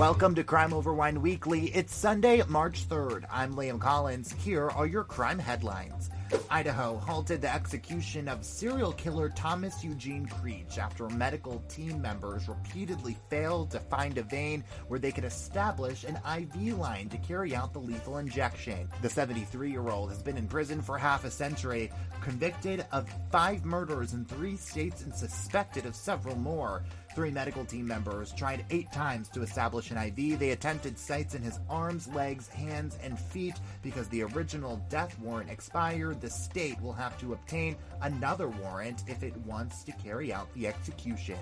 Welcome to Crime Over Wine Weekly. It's Sunday, March 3rd. I'm Liam Collins. Here are your crime headlines. Idaho halted the execution of serial killer Thomas Eugene Creech after medical team members repeatedly failed to find a vein where they could establish an IV line to carry out the lethal injection. The 73-year-old has been in prison for half a century, convicted of 5 murders in 3 states and suspected of several more. 3 medical team members tried 8 times to establish an IV. They attempted sites in his arms, legs, hands, and feet. Because the original death warrant expired, the state will have to obtain another warrant if it wants to carry out the execution.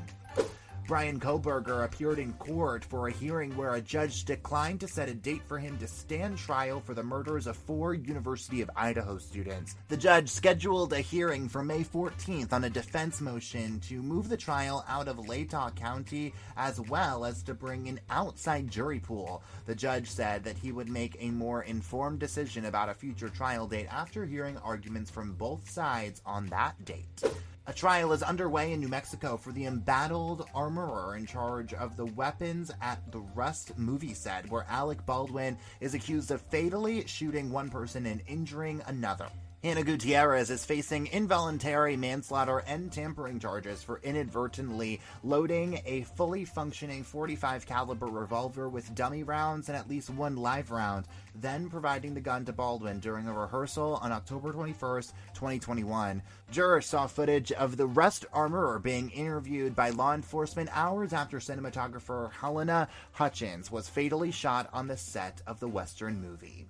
Brian Koberger appeared in court for a hearing where a judge declined to set a date for him to stand trial for the murders of 4 University of Idaho students. The judge scheduled a hearing for May 14th on a defense motion to move the trial out of Latah County, as well as to bring an outside jury pool. The judge said that he would make a more informed decision about a future trial date after hearing arguments from both sides on that date. A trial is underway in New Mexico for the embattled armorer in charge of the weapons at the Rust movie set, where Alec Baldwin is accused of fatally shooting one person and injuring another. Hannah Gutierrez is facing involuntary manslaughter and tampering charges for inadvertently loading a fully functioning .45 caliber revolver with dummy rounds and at least 1 live round, then providing the gun to Baldwin during a rehearsal on October 21st, 2021. Jurors saw footage of the Rust armorer being interviewed by law enforcement hours after cinematographer Helena Hutchins was fatally shot on the set of the Western movie.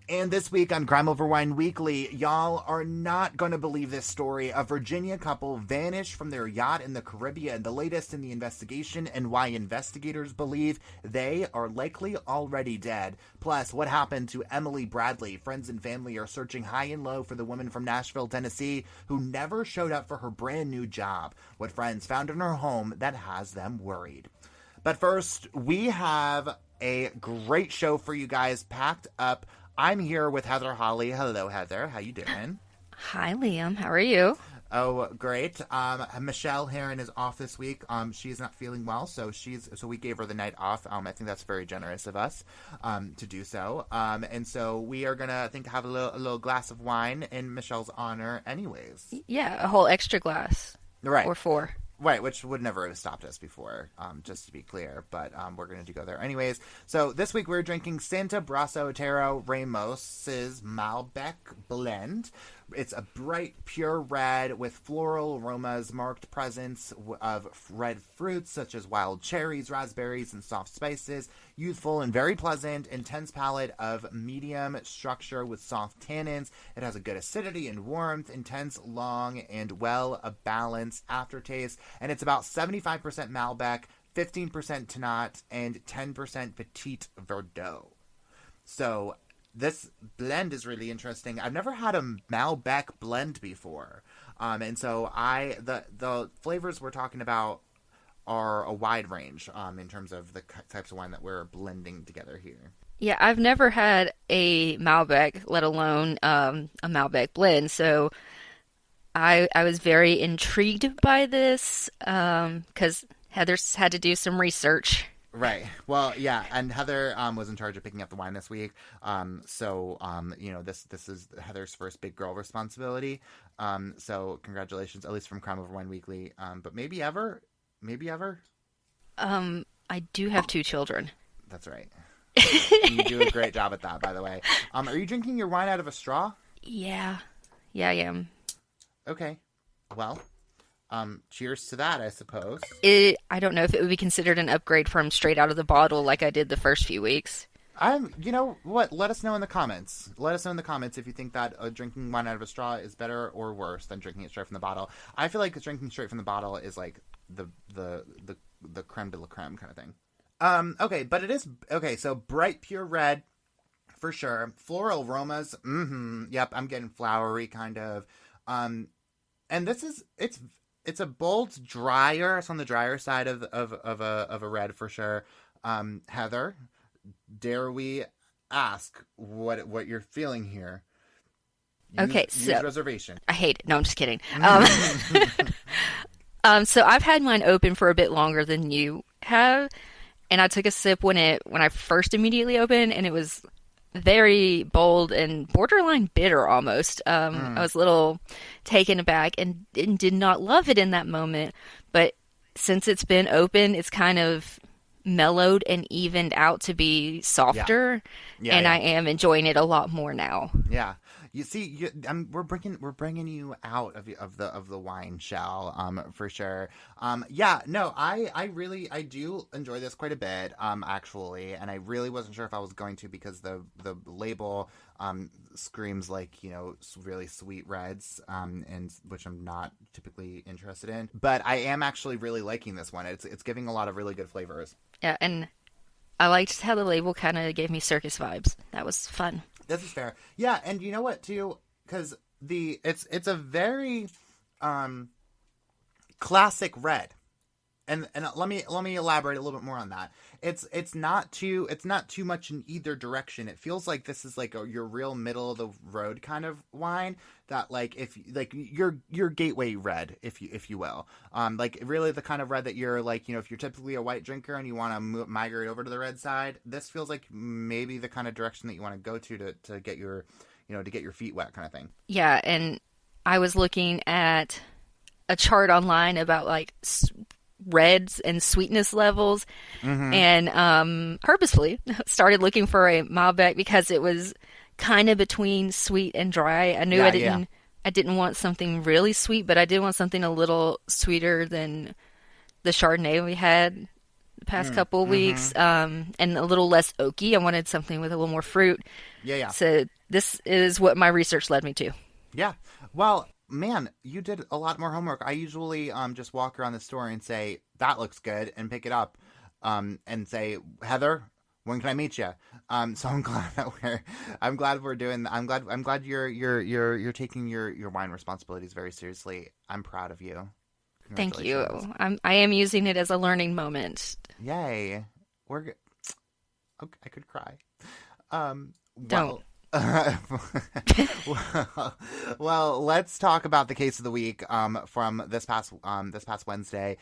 And this week on Crime Over Wine Weekly, y'all are not going to believe this story. A Virginia couple vanished from their yacht in the Caribbean. The latest in the investigation and why investigators believe they are likely already dead. Plus, what happened to Emily Bradley? Friends and family are searching high and low for the woman from Nashville, Tennessee, who never showed up for her brand new job. What friends found in her home that has them worried. But first, we have a great show for you guys packed up. I'm here with Heather Holley. Hello, Heather. How you doing? Hi, Liam. How are you? Oh, great. Michelle Heron is off this week. She's not feeling well, so we gave her the night off. I think that's very generous of us to do so. And so we are gonna, I think, have a little glass of wine in Michelle's honor, anyways. Yeah, a whole extra glass. Right. Or 4. Right, which would never have stopped us before, just to be clear, but we're going to go there anyways. So this week we're drinking Santa Brasa Otero Ramos's Malbec blend. It's a bright, pure red with floral aromas, marked presence of red fruits such as wild cherries, raspberries, and soft spices. Youthful and very pleasant, intense palate of medium structure with soft tannins. It has a good acidity and warmth, intense, long, and well-balanced aftertaste. And it's about 75% Malbec, 15% Tannat, and 10% Petit Verdot. So this blend is really interesting. I've never had a Malbec blend before. And so the flavors we're talking about are a wide range in terms of the types of wine that we're blending together here. Yeah, I've never had a Malbec, let alone a Malbec blend, so I was very intrigued by this because Heather's had to do some research. Right. Well, yeah, and Heather was in charge of picking up the wine this week. So this is Heather's first big girl responsibility. So congratulations, at least from Crime Over Wine Weekly. But maybe ever. I do have 2 children. That's right. You do a great job at that, by the way. Are you drinking your wine out of a straw? Yeah, I am. Okay. Well, cheers to that, I suppose. I don't know if it would be considered an upgrade from straight out of the bottle like I did the first few weeks. You know what? Let us know in the comments. Let us know in the comments if you think that drinking wine out of a straw is better or worse than drinking it straight from the bottle. I feel like drinking straight from the bottle is like the creme de la creme kind of thing. Okay, but it is okay. So bright, pure red, for sure. Floral aromas. Yep, I'm getting flowery kind of. And this is it's a bold, drier. It's on the drier side of a red for sure. Heather, dare we ask what you're feeling here? Use reservation. I hate it. No, I'm just kidding. So I've had mine open for a bit longer than you have, and I took a sip when I first immediately opened, and it was very bold and borderline bitter almost. I was a little taken aback and did not love it in that moment. But since it's been open, it's kind of mellowed and evened out to be softer, and I am enjoying it a lot more now. Yeah. You see, we're bringing you out of the wine shell, for sure. I do enjoy this quite a bit, actually, and I really wasn't sure if I was going to because the label screams like, really sweet reds, and which I'm not typically interested in. But I am actually really liking this one. It's giving a lot of really good flavors. Yeah, and I liked how the label kind of gave me circus vibes. That was fun. This is fair. Yeah, and you know what too? Because it's a very classic red, and let me elaborate a little bit more on that. It's not too much in either direction. It feels like this is like your real middle of the road kind of wine that if your gateway red, if you will, like really the kind of red that you're like, if you're typically a white drinker and you want to migrate over to the red side, this feels like maybe the kind of direction that you want to go to get your to get your feet wet kind of thing. Yeah, and I was looking at a chart online about like reds and sweetness levels, and purposefully started looking for a Malbec because it was kind of between sweet and dry. I knew I didn't want something really sweet, but I did want something a little sweeter than the Chardonnay we had the past couple of weeks, and a little less oaky. I wanted something with a little more fruit. Yeah. So this is what my research led me to. Yeah. Well, man, you did a lot more homework. I usually just walk around the store and say, that looks good, and pick it up, and say, Heather, when can I meet you? So I'm glad you're taking your wine responsibilities very seriously. I'm proud of you. Thank you. I am using it as a learning moment. Yay. Okay, I could cry. Don't. Well, let's talk about the case of the week from this past Wednesday.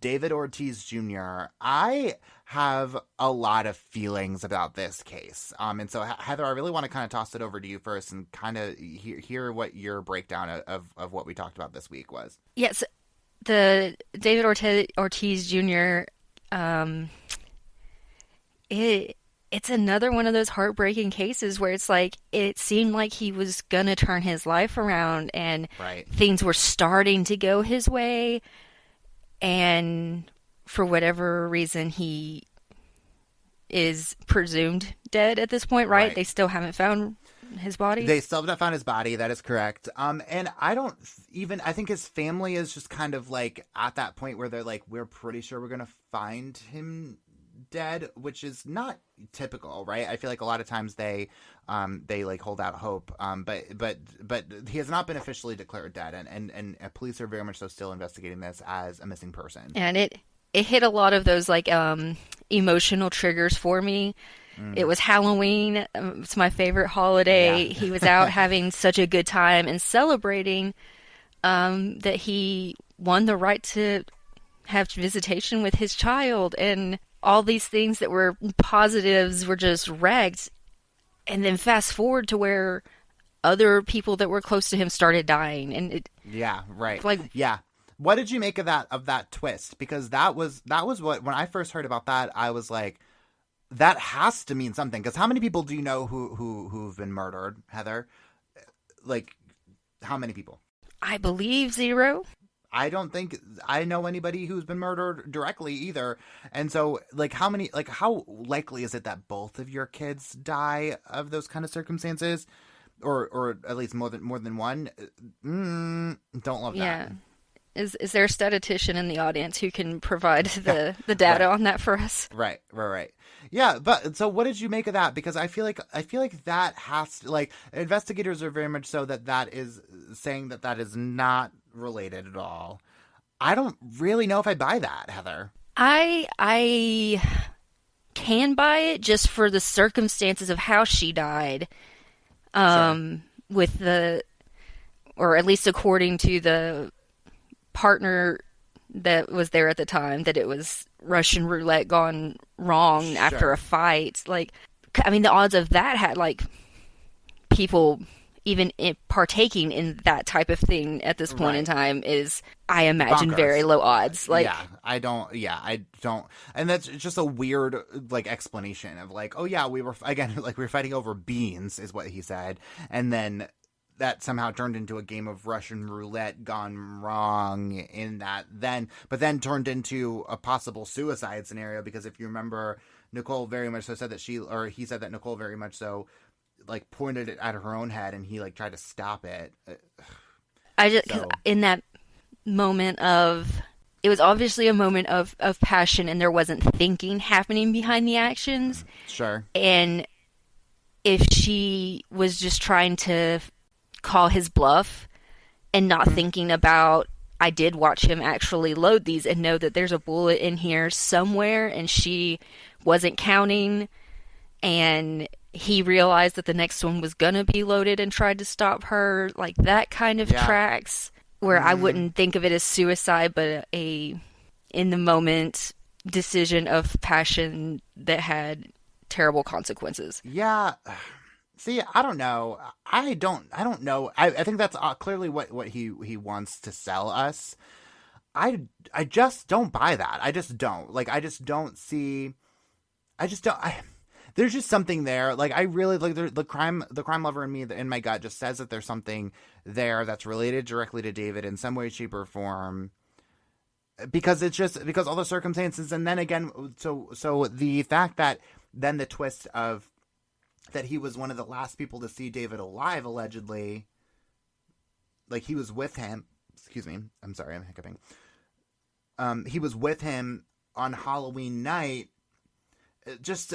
David Ortiz Jr. I have a lot of feelings about this case. And so Heather, I really want to kind of toss it over to you first and kind of hear what your breakdown of what we talked about this week was. Yes, the David Ortiz Jr. It's another one of those heartbreaking cases where it's like it seemed like he was going to turn his life around and things were starting to go his way. And for whatever reason, he is presumed dead at this point, right? They still haven't found his body? They still have not found his body. That is correct. And I think his family is just kind of like at that point where they're like, we're pretty sure we're going to find him dead, which is not typical, right? I feel like a lot of times they like hold out hope, but he has not been officially declared dead, and police are very much so still investigating this as a missing person. And it hit a lot of those like emotional triggers for me. It was Halloween. It's my favorite holiday. He was out having such a good time and celebrating that he won the right to have visitation with his child, and all these things that were positives were just wrecked. And then fast forward to where other people that were close to him started dying. And what did you make of that twist? Because that was what, when I first heard about that, I was like, that has to mean something. Because how many people do you know who've been murdered, Heather? Like, how many people? I believe 0. I don't think I know anybody who's been murdered directly either. And so, how likely is it that both of your kids die of those kind of circumstances? Or at least more than one? Don't love that. Yeah. Is there a statistician in the audience who can provide the data on that for us? Right. Yeah, but so what did you make of that? Because I feel like that has to, investigators are very much so that is saying that is not related at all. I don't really know if I buy that, Heather. I can buy it just for the circumstances of how she died. With or at least according to the partner that was there at the time, that it was Russian roulette gone wrong after Sure. a fight. Like, I mean, the odds of that had like people even partaking in that type of thing at this point in Right. time is, I imagine, very Bonkers. low odds. Like, I don't, and that's just a weird, like, explanation of, like, oh yeah, we were, again, like, we were fighting over beans, is what he said, and then that somehow turned into a game of Russian roulette gone wrong in that but then turned into a possible suicide scenario, because if you remember, Nicole very much so said that he said that Nicole very much so, like, pointed it at her own head, and he, like, tried to stop it. I just, 'cause So, in that moment of, it was obviously a moment of passion, and there wasn't thinking happening behind the actions. sure. And if she was just trying to call his bluff and not thinking about, I did watch him actually load these and know that there's a bullet in here somewhere, and she wasn't counting, and he realized that the next one was gonna be loaded and tried to stop her, like that kind of Yeah. tracks, where I wouldn't think of it as suicide, but a in the moment decision of passion that had terrible consequences. Yeah. See, I don't know. I don't know. I think that's clearly what he wants to sell us. I just don't buy that. I just don't. Like, I just don't see. I just don't. There's just something there. Like, I really like the crime lover in me, in my gut, just says that there's something there that's related directly to David in some way, shape, or form. Because all the circumstances, and then again, so the fact that then the twist of that he was one of the last people to see David alive, allegedly. Like, he was with him. Excuse me. I'm sorry, I'm hiccuping. He was with him on Halloween night. Just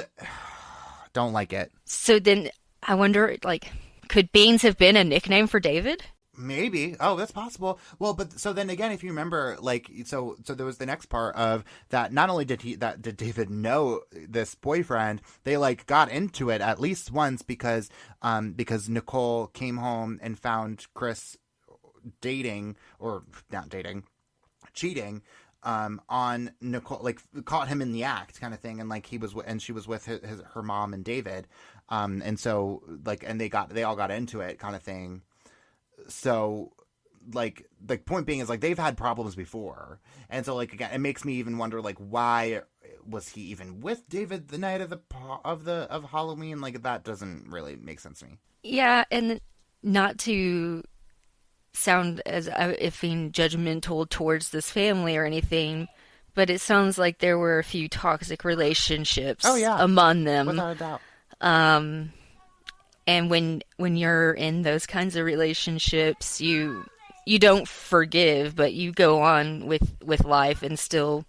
don't like it. So then I wonder, like, could Beans have been a nickname for David? Maybe. Oh, that's possible. Well, but so then again, if you remember, like, so there was the next part of that. Not only did David know this boyfriend, they, like, got into it at least once because Nicole came home and found Chris dating, or not dating, cheating, on Nicole, like, caught him in the act, kind of thing, and, like, she was with her mom and David, and so, like, and they all got into it, kind of thing. So, like, the point being is, like, they've had problems before, and so, like, again, it makes me even wonder, like, why was he even with David the night of Halloween? Like, that doesn't really make sense to me. Yeah, and not to sound as if being judgmental towards this family or anything, but it sounds like there were a few toxic relationships Oh yeah, among them. without a doubt. And when you're in those kinds of relationships, you don't forgive, but you go on with life and still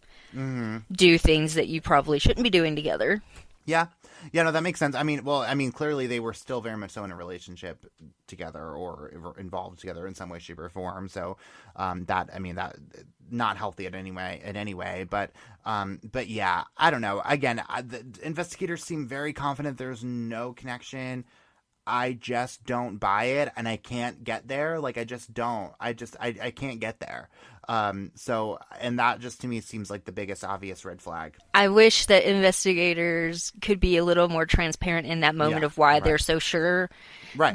do things that you probably shouldn't be doing together. Yeah. Yeah, no, that makes sense. I mean, clearly they were still very much so in a relationship together or involved together in some way, shape, or form. So, that not healthy in any way. But yeah, I don't know. Again, the investigators seem very confident there's no connection. I just don't buy it, and I can't get there. Like, I just don't. I can't get there. So, and that just to me seems like the biggest obvious red flag. I wish that investigators could be a little more transparent in that moment of why they're so sure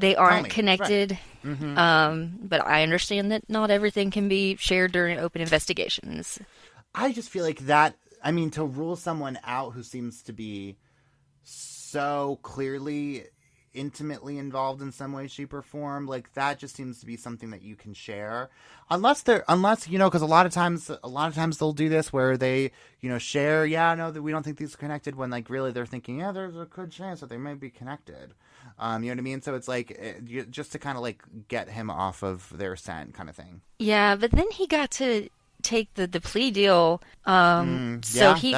they aren't connected. Right. But I understand that not everything can be shared during open investigations. I just feel like that, I mean, to rule someone out who seems to be so clearly intimately involved in some way, shape, or form, like, that just seems to be something that you can share, unless because a lot of times they'll do this where they, share, that we don't think these are connected, when, like, really they're thinking, yeah, there's a good chance that they might be connected. You know what I mean? So it's like, just to kind of, like, get him off of their scent, kind of thing. Yeah, but then he got to take the plea deal, so he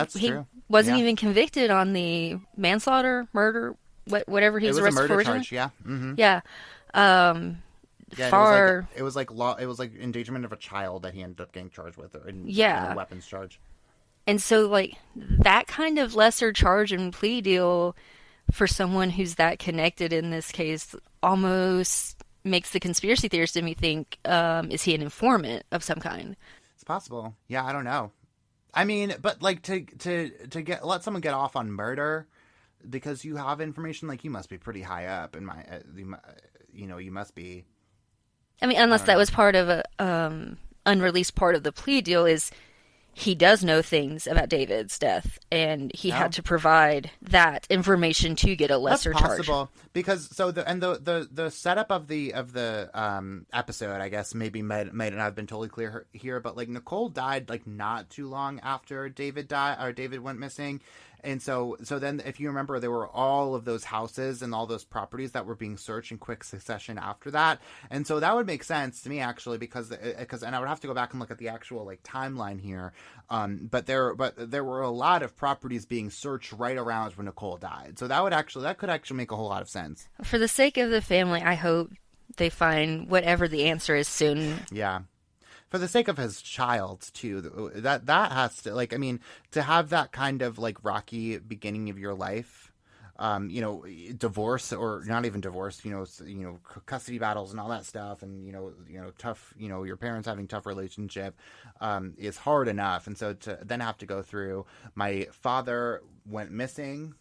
wasn't even convicted on the manslaughter, murder, whatever he was arrested for originally. Charge, yeah. Mm-hmm. Yeah. It was like endangerment of a child that he ended up getting charged with, in a weapons charge. And so, like, that kind of lesser charge and plea deal for someone who's that connected in this case almost makes the conspiracy theorist in me think, is he an informant of some kind? It's possible. Yeah, I don't know. I mean, but like to let someone get off on murder because you have information, like you must be pretty high up in my, you must be. I mean, unless that was part of a unreleased part of the plea deal, is he does know things about David's death, and he had to provide that information to get a lesser charge. That's possible because the setup of the episode, I guess, maybe might not have been totally clear here, but like Nicole died like not too long after David died or David went missing. And so then, if you remember, there were all of those houses and all those properties that were being searched in quick succession after that. And so that would make sense to me, actually, because and I would have to go back and look at the actual like timeline here. But there were a lot of properties being searched right around when Nicole died. So that could actually make a whole lot of sense. For the sake of the family, I hope they find whatever the answer is soon. Yeah. For the sake of his child, too, that has to, like, I mean, to have that kind of, like, rocky beginning of your life, divorce or not even divorce, custody battles and all that stuff, and, tough, your parents having tough relationship is hard enough. And so to then have to go through, my father went missing,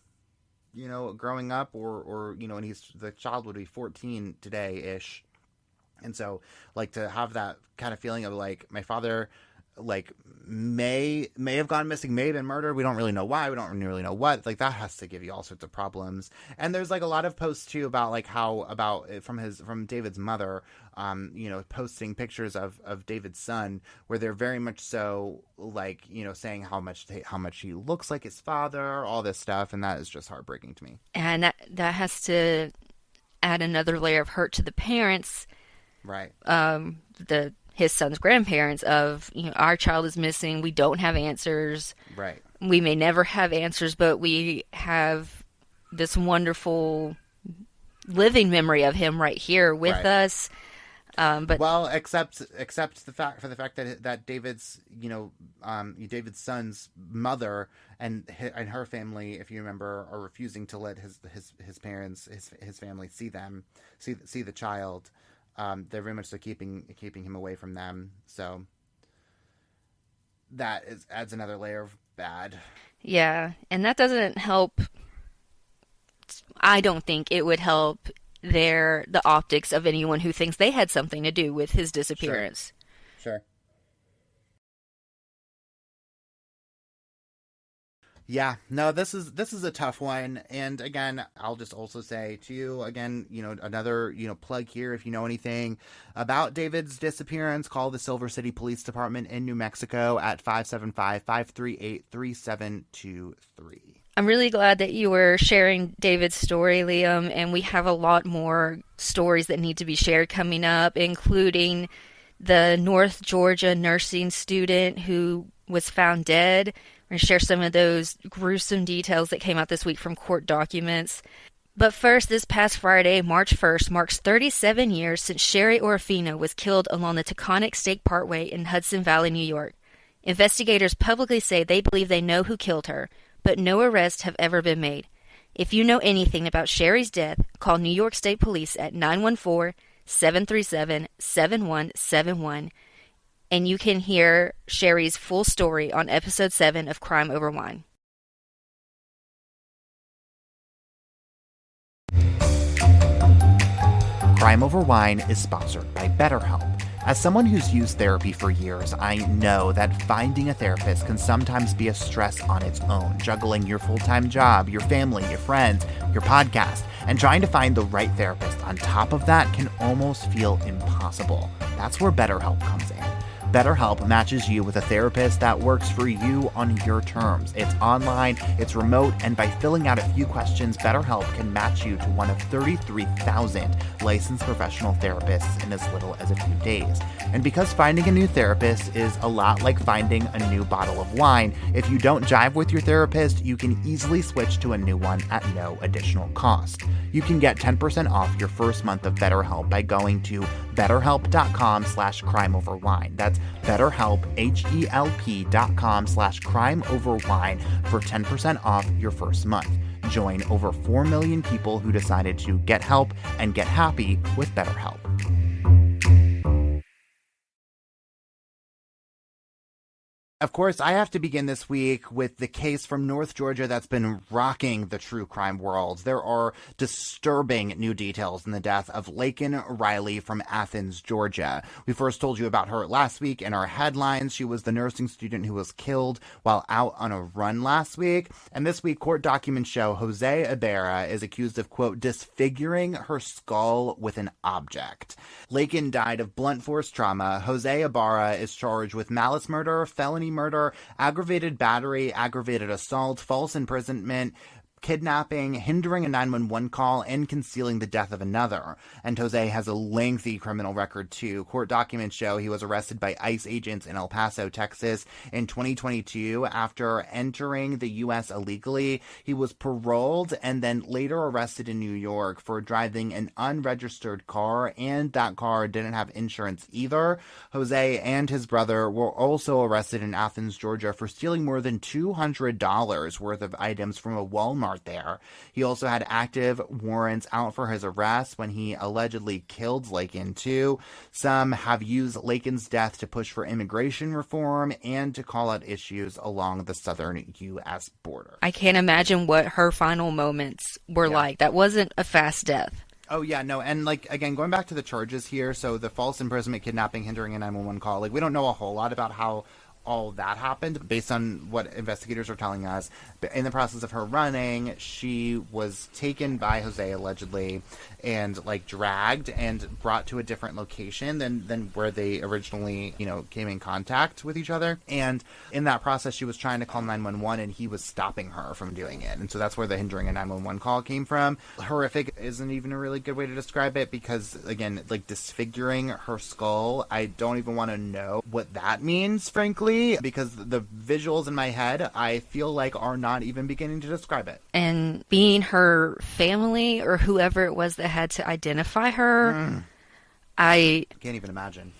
growing up, or and the child would be 14 today-ish. And so, like, to have that kind of feeling of, like, my father, like, may have gone missing, may have been murdered. We don't really know why. We don't really know what. Like, that has to give you all sorts of problems. And there's, like, a lot of posts, too, about, like, from David's mother, posting pictures of David's son, where they're very much so, like, saying how much he looks like his father, all this stuff. And that is just heartbreaking to me. And that has to add another layer of hurt to the parents. Right. His son's grandparents of, our child is missing. We don't have answers. Right. We may never have answers, but we have this wonderful living memory of him right here with us. But except the fact that David's, David's son's mother and her family, if you remember, are refusing to let his parents, his family see the child. They're very much so keeping him away from them. So that adds another layer of bad. Yeah, and that doesn't help. I don't think it would help the optics of anyone who thinks they had something to do with his disappearance. Sure. Yeah, no, this is a tough one. And again, I'll just also say to you again, another, plug here. If you know anything about David's disappearance, call the Silver City Police Department in New Mexico at 575-538-3723. I'm really glad that you were sharing David's story, Liam, and we have a lot more stories that need to be shared coming up, including the North Georgia nursing student who was found dead. We're going to share some of those gruesome details that came out this week from court documents. But first, this past Friday, March 1st, marks 37 years since Sherry Orofino was killed along the Taconic State Parkway in Hudson Valley, New York. Investigators publicly say they believe they know who killed her, but no arrests have ever been made. If you know anything about Sherry's death, call New York State Police at 914-737-7171. And you can hear Sherry's full story on episode 7 of Crime Over Wine. Crime Over Wine is sponsored by BetterHelp. As someone who's used therapy for years, I know that finding a therapist can sometimes be a stress on its own, juggling your full-time job, your family, your friends, your podcast, and trying to find the right therapist on top of that can almost feel impossible. That's where BetterHelp comes in. BetterHelp matches you with a therapist that works for you on your terms. It's online, it's remote, and by filling out a few questions, BetterHelp can match you to one of 33,000 licensed professional therapists in as little as a few days. And because finding a new therapist is a lot like finding a new bottle of wine, if you don't jive with your therapist, you can easily switch to a new one at no additional cost. You can get 10% off your first month of BetterHelp by going to betterhelp.com/crimeoverwine. That's BetterHelp, HELP.com/crimeoverwine for 10% off your first month. Join over 4 million people who decided to get help and get happy with BetterHelp. Of course, I have to begin this week with the case from North Georgia that's been rocking the true crime world. There are disturbing new details in the death of Laken Riley from Athens, Georgia. We first told you about her last week in our headlines. She was the nursing student who was killed while out on a run last week. And this week, court documents show Jose Ibarra is accused of, quote, disfiguring her skull with an object. Laken died of blunt force trauma. Jose Ibarra is charged with malice murder, felony murder, aggravated battery, aggravated assault, false imprisonment, kidnapping, hindering a 911 call, and concealing the death of another. And Jose has a lengthy criminal record, too. Court documents show he was arrested by ICE agents in El Paso, Texas in 2022 after entering the U.S. illegally. He was paroled and then later arrested in New York for driving an unregistered car, and that car didn't have insurance either. Jose and his brother were also arrested in Athens, Georgia for stealing more than $200 worth of items from a Walmart there. He also had active warrants out for his arrest when he allegedly killed Laken, too. Some have used Laken's death to push for immigration reform and to call out issues along the southern U.S. border. I can't imagine what her final moments were like. That wasn't a fast death. Oh, yeah, no, and, like, again, going back to the charges here, so the false imprisonment, kidnapping, hindering a 911 call, like, we don't know a whole lot about how all that happened based on what investigators are telling us. But in the process of her running, she was taken by Jose allegedly and like dragged and brought to a different location than where they originally, came in contact with each other. And in that process, she was trying to call 911 and he was stopping her from doing it. And so that's where the hindering a 911 call came from. Horrific isn't even a really good way to describe it because, again, like disfiguring her skull, I don't even want to know what that means, frankly, because the visuals in my head, I feel like are not even beginning to describe it. And being her family or whoever it was that had to identify her, I can't even imagine.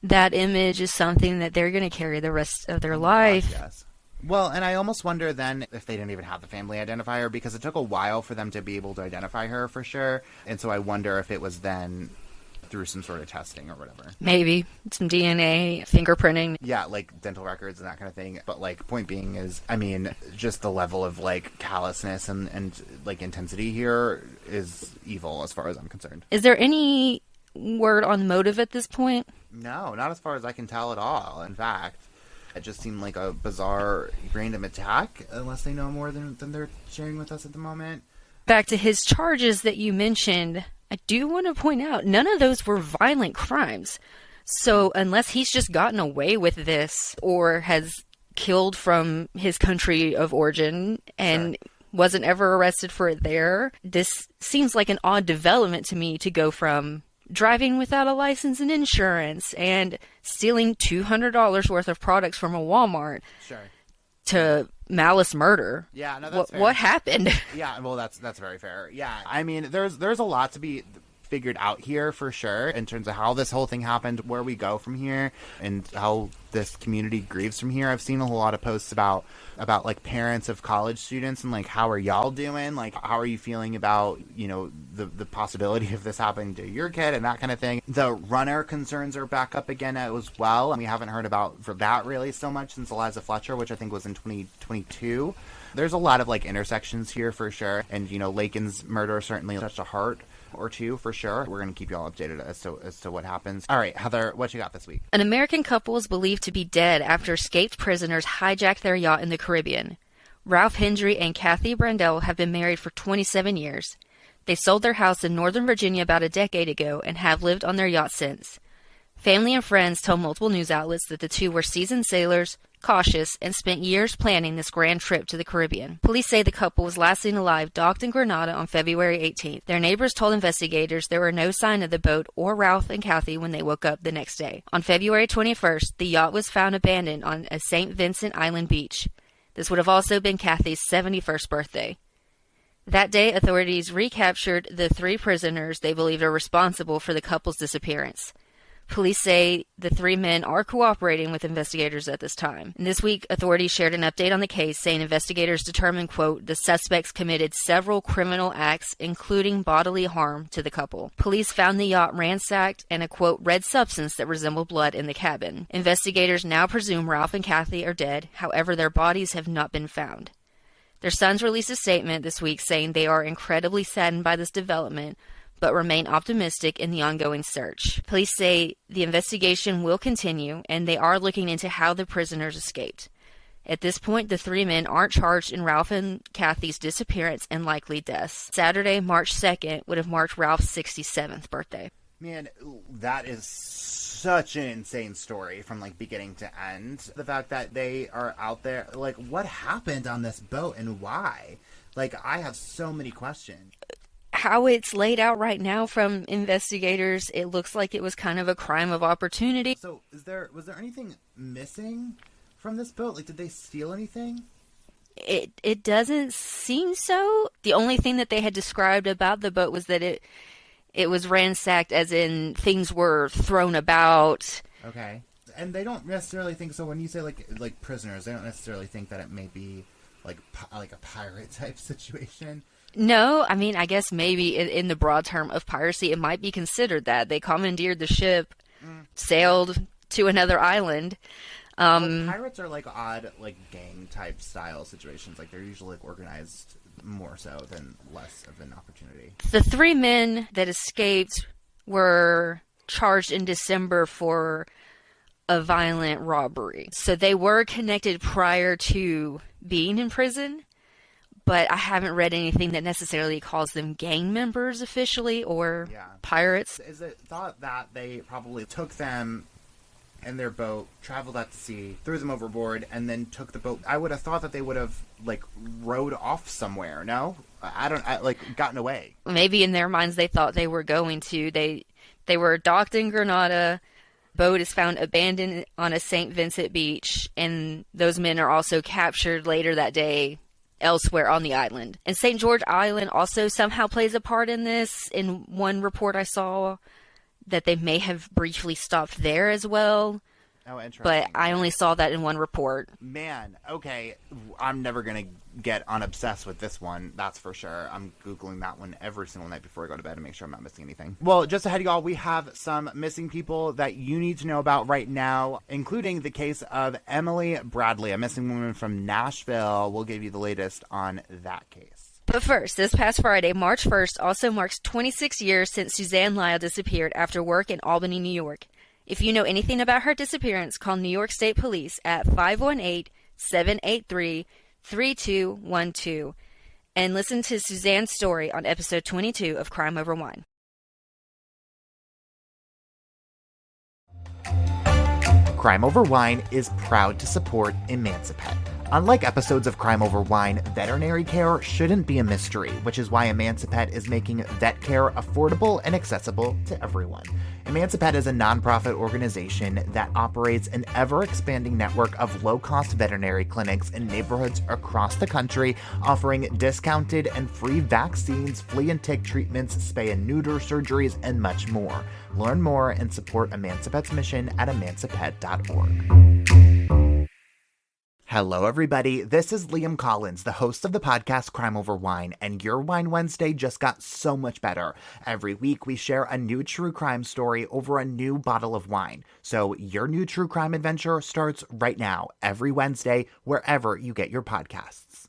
That image is something that they're going to carry the rest of their life. Gosh, yes. Well, and I almost wonder then if they didn't even have the family identifier because it took a while for them to be able to identify her for sure. And so I wonder if it was then through some sort of testing or whatever. Maybe some DNA, fingerprinting. Yeah, like dental records and that kind of thing. But like point being is, I mean, just the level of like callousness and like intensity here is evil as far as I'm concerned. Is there any word on motive at this point? No, not as far as I can tell at all. In fact, it just seemed like a bizarre random attack unless they know more than they're sharing with us at the moment. Back to his charges that you mentioned, I do want to point out, none of those were violent crimes. So unless he's just gotten away with this or has killed from his country of origin and wasn't ever arrested for it there, this seems like an odd development to me to go from driving without a license and insurance and stealing $200 worth of products from a Walmart to malice murder. Yeah, no, that's fair. What happened? Yeah, well, that's very fair. Yeah, I mean, there's a lot to be figured out here for sure in terms of how this whole thing happened, where we go from here, and how this community grieves from here. I've seen a whole lot of posts about like parents of college students and like how are y'all doing? Like how are you feeling about, the possibility of this happening to your kid and that kind of thing. The runner concerns are back up again as well. And we haven't heard about for that really so much since Eliza Fletcher, which I think was in 2022. There's a lot of like intersections here for sure. And, Laken's murder certainly touched a heart or two for sure. We're going to keep you all updated as to what happens. All right, Heather, what you got this week? An American couple is believed to be dead after escaped prisoners hijacked their yacht in the Caribbean. Ralph Hendry and Kathy Brandel have been married for 27 years. They sold their house in Northern Virginia about a decade ago and have lived on their yacht since. Family and friends told multiple news outlets that the two were seasoned sailors, cautious, and spent years planning this grand trip to the Caribbean. Police say the couple was last seen alive docked in Grenada on February 18th. Their neighbors told investigators there were no sign of the boat or Ralph and Kathy when they woke up the next day. On February 21st, the yacht was found abandoned on a St. Vincent Island beach. This would have also been Kathy's 71st birthday. That day, authorities recaptured the 3 prisoners they believed are responsible for the couple's disappearance. Police say the three men are cooperating with investigators at this time. And this week, authorities shared an update on the case, saying investigators determined, quote, the suspects committed several criminal acts, including bodily harm to the couple. Police found the yacht ransacked and a, quote, red substance that resembled blood in the cabin. Investigators now presume Ralph and Kathy are dead. However, their bodies have not been found. Their sons released a statement this week saying they are incredibly saddened by this development, but remain optimistic in the ongoing search. Police say the investigation will continue, and they are looking into how the prisoners escaped. At this point, the three men aren't charged in Ralph and Kathy's disappearance and likely deaths. Saturday, March 2nd, would have marked Ralph's 67th birthday. Man, that is such an insane story from, like, beginning to end. The fact that they are out there, like, what happened on this boat and why? Like, I have so many questions. How it's laid out right now from investigators, it looks like it was kind of a crime of opportunity. So, was there anything missing from this boat? Like, did they steal anything? It doesn't seem so. The only thing that they had described about the boat was that it was ransacked, as in things were thrown about. Okay. And they don't necessarily think, so when you say like prisoners, they don't necessarily think that it may be like a pirate type situation. No, I mean, I guess maybe in the broad term of piracy, it might be considered that. They commandeered the ship, sailed to another island. Pirates are like odd, like gang type style situations. Like they're usually like organized more so than less of an opportunity. The three men that escaped were charged in December for a violent robbery. So they were connected prior to being in prison. But I haven't read anything that necessarily calls them gang members officially or pirates. Is it thought that they probably took them in their boat, traveled out to sea, threw them overboard, and then took the boat? I would have thought that they would have, like, rowed off somewhere, no? Gotten away. Maybe in their minds they thought they were going to. They were docked in Grenada. Boat is found abandoned on a St. Vincent beach, and those men are also captured later that day elsewhere on the island. And St. George Island also somehow plays a part in this. In one report I saw that they may have briefly stopped there as well. Oh, interesting. But I only saw that in one report. Man, okay. I'm never going to get unobsessed with this one, that's for sure. I'm Googling that one every single night before I go to bed to make sure I'm not missing anything. Well, just ahead of y'all, we have some missing people that you need to know about right now, including the case of Emily Bradley, a missing woman from Nashville. We'll give you the latest on that case. But first, this past Friday, March 1st, also marks 26 years since Suzanne Lyle disappeared after work in Albany, New York. If you know anything about her disappearance, call New York State Police at 518-783-3212 and listen to Suzanne's story on episode 22 of Crime Over Wine. Crime Over Wine is proud to support Emancipet. Unlike episodes of Crime Over Wine, veterinary care shouldn't be a mystery, which is why Emancipet is making vet care affordable and accessible to everyone. Emancipet is a nonprofit organization that operates an ever-expanding network of low-cost veterinary clinics in neighborhoods across the country, offering discounted and free vaccines, flea and tick treatments, spay and neuter surgeries, and much more. Learn more and support Emancipet's mission at emancipet.org. Hello, everybody. This is Liam Collins, the host of the podcast Crime Over Wine, and your Wine Wednesday just got so much better. Every week, we share a new true crime story over a new bottle of wine. So your new true crime adventure starts right now, every Wednesday, wherever you get your podcasts.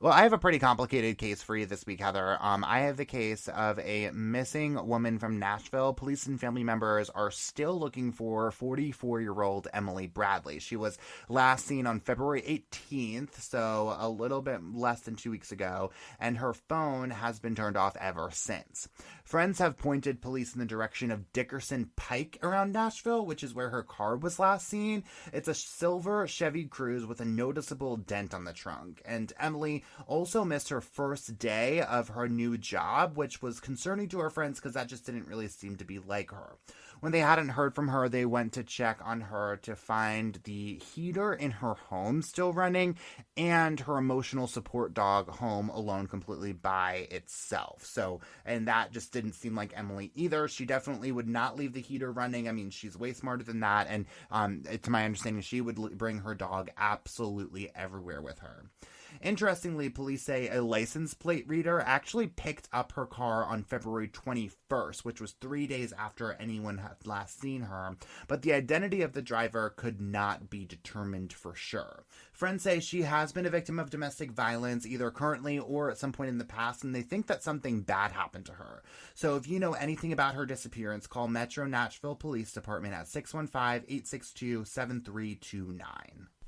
Well, I have a pretty complicated case for you this week, Heather. I have the case of a missing woman from Nashville. Police and family members are still looking for 44-year-old Emily Bradley. She was last seen on February 18th, so a little bit less than 2 weeks ago, and her phone has been turned off ever since. Friends have pointed police in the direction of Dickerson Pike around Nashville, which is where her car was last seen. It's a silver Chevy Cruze with a noticeable dent on the trunk, and Emily also missed her first day of her new job, which was concerning to her friends because that just didn't really seem to be like her. When they hadn't heard from her, they went to check on her to find the heater in her home still running and her emotional support dog home alone completely by itself. So, and that just didn't seem like Emily either. She definitely would not leave the heater running. I mean, she's way smarter than that. And to my understanding, she would bring her dog absolutely everywhere with her. Interestingly, police say a license plate reader actually picked up her car on February 21st, which was 3 days after anyone had last seen her, but the identity of the driver could not be determined for sure. Friends say she has been a victim of domestic violence, either currently or at some point in the past, and they think that something bad happened to her. So if you know anything about her disappearance, call Metro Nashville Police Department at 615-862-7329.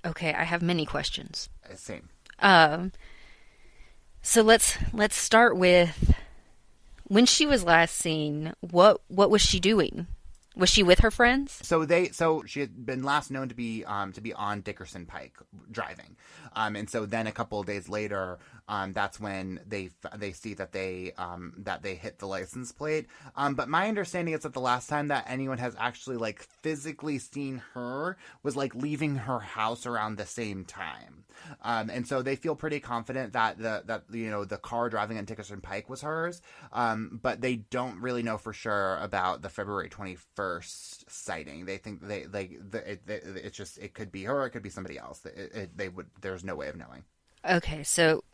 Okay, I have many questions. Same. So let's start with when she was last seen. What was she doing? Was she with her friends? So she had been last known to be on Dickerson Pike driving, and so then a couple of days later, that's when they see that they hit the license plate. But my understanding is that the last time that anyone has actually like physically seen her was like leaving her house around the same time, and so they feel pretty confident that the car driving on Dickerson Pike was hers, but they don't really know for sure about the February 21st sighting. They think it could be her, it could be somebody else. There's no way of knowing. Okay, so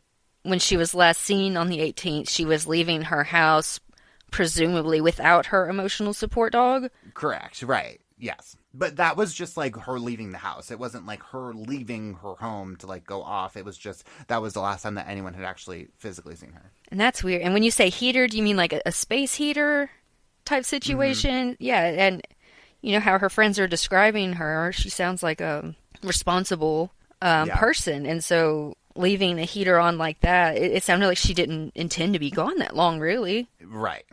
when she was last seen on the 18th, she was leaving her house, presumably without her emotional support dog? Correct, right, yes. But that was just like her leaving the house. It wasn't like her leaving her home to like go off. It was just, that was the last time that anyone had actually physically seen her. And that's weird. And when you say heater, do you mean like a space heater type situation? Mm-hmm. Yeah, and you know how her friends are describing her, she sounds like a responsible person, and so leaving a heater on like that, it sounded like she didn't intend to be gone that long, really. Right,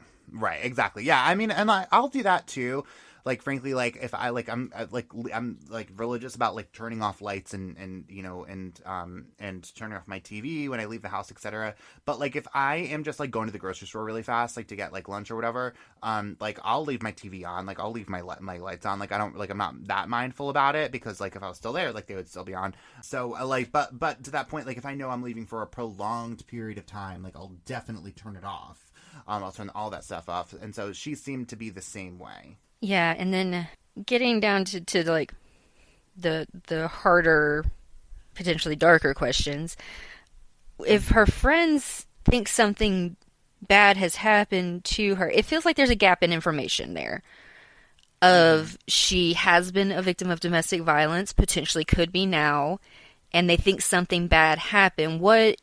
exactly. Yeah, I mean, and I'll do that too. Like, frankly, like if I'm religious about like turning off lights and turning off my TV when I leave the house, etc. But like if I am just like going to the grocery store really fast, like to get like lunch or whatever, like I'll leave my TV on, like I'll leave my lights on, like I'm not that mindful about it, because like if I was still there, like they would still be on. So but to that point, like if I know I'm leaving for a prolonged period of time, like I'll definitely turn it off. I'll turn all that stuff off, and so she seemed to be the same way. Yeah, and then getting down to like the harder, potentially darker questions. If her friends think something bad has happened to her, it feels like there's a gap in information there. Of she has been a victim of domestic violence, potentially could be now, and they think something bad happened. What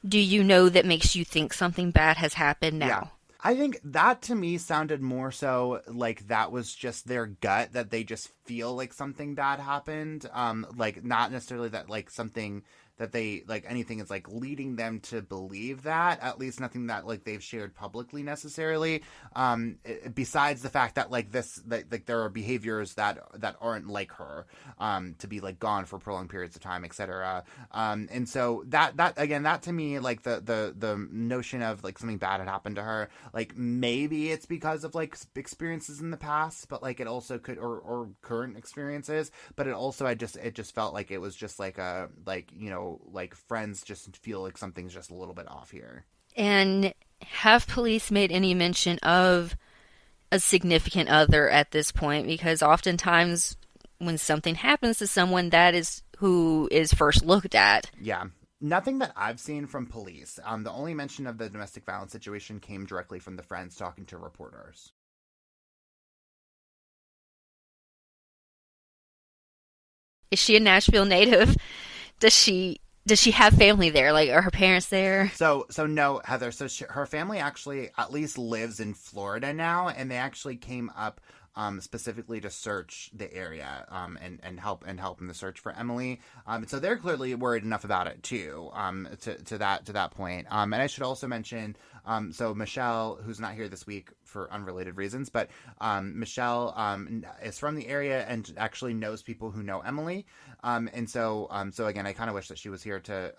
do you know that makes you think something bad has happened now? Yeah. I think that to me sounded more so like that was just their gut, that they just feel like something bad happened. Like not necessarily that like something that they like anything is like leading them to believe that, at least nothing that like they've shared publicly necessarily. Besides the fact that like like there are behaviors that aren't like her, to be like gone for prolonged periods of time, etc. And so that again, that to me, like the notion of like something bad had happened to her, like maybe it's because of like experiences in the past, but like it also could, or current experiences, but it also it just felt like it was just like a like friends just feel like something's just a little bit off here. And have police made any mention of a significant other at this point? Because oftentimes when something happens to someone, that is who is first looked at. Yeah. Nothing that I've seen from police. The only mention of the domestic violence situation came directly from the friends talking to reporters. Is she a Nashville native? Does she have family there? Like, are her parents there? So no, Heather. So her family actually at least lives in Florida now, and they actually came up specifically to search the area and help in the search for Emily. So they're clearly worried enough about it too. To that point. And I should also mention, so Michelle, who's not here this week for unrelated reasons, but Michelle is from the area and actually knows people who know Emily. And so again, I kind of wish that she was here to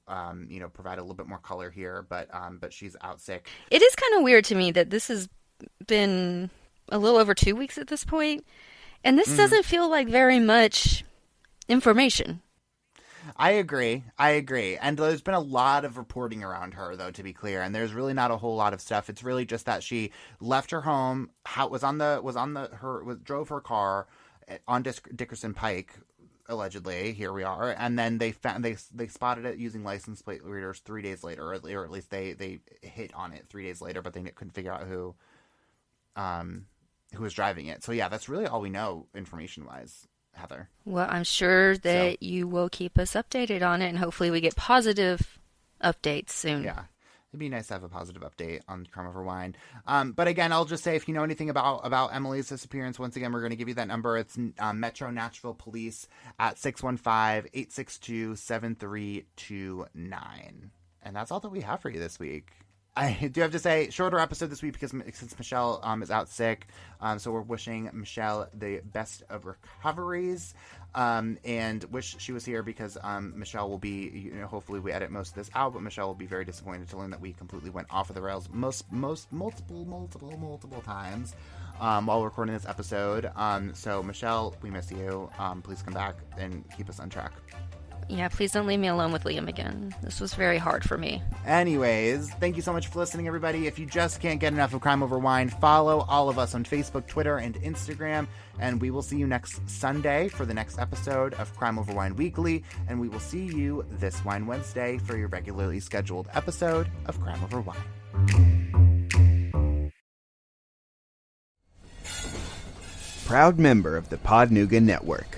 provide a little bit more color here, but she's out sick. It is kind of weird to me that this has been a little over 2 weeks at this point, and this Mm-hmm. doesn't feel like very much information. I agree. And there's been a lot of reporting around her, though, to be clear. And there's really not a whole lot of stuff. It's really just that she left her home, drove her car on Dickerson Pike, allegedly. Here we are. And then they spotted it using license plate readers 3 days later, or at least they hit on it 3 days later, but they couldn't figure out who was driving it. So yeah, that's really all we know information wise. Heather. Well, I'm sure that you will keep us updated on it, and hopefully we get positive updates soon. Yeah. It'd be nice to have a positive update on Crime Over Wine. But again, I'll just say, if you know anything about Emily's disappearance, once again, we're going to give you that number. It's Metro Nashville Police at 615-862-7329. And that's all that we have for you this week. I do have to say, shorter episode this week since Michelle is out sick. So we're wishing Michelle the best of recoveries, and wish she was here, because Michelle will be, hopefully we edit most of this out, but Michelle will be very disappointed to learn that we completely went off of the rails multiple times while recording this episode. So Michelle, we miss you. Please come back and keep us on track. Yeah, please don't leave me alone with Liam again. This was very hard for me. Anyways, thank you so much for listening, everybody. If you just can't get enough of Crime Over Wine, follow all of us on Facebook, Twitter, and Instagram. And we will see you next Sunday for the next episode of Crime Over Wine Weekly. And we will see you this Wine Wednesday for your regularly scheduled episode of Crime Over Wine. Proud member of the Podnuga Network.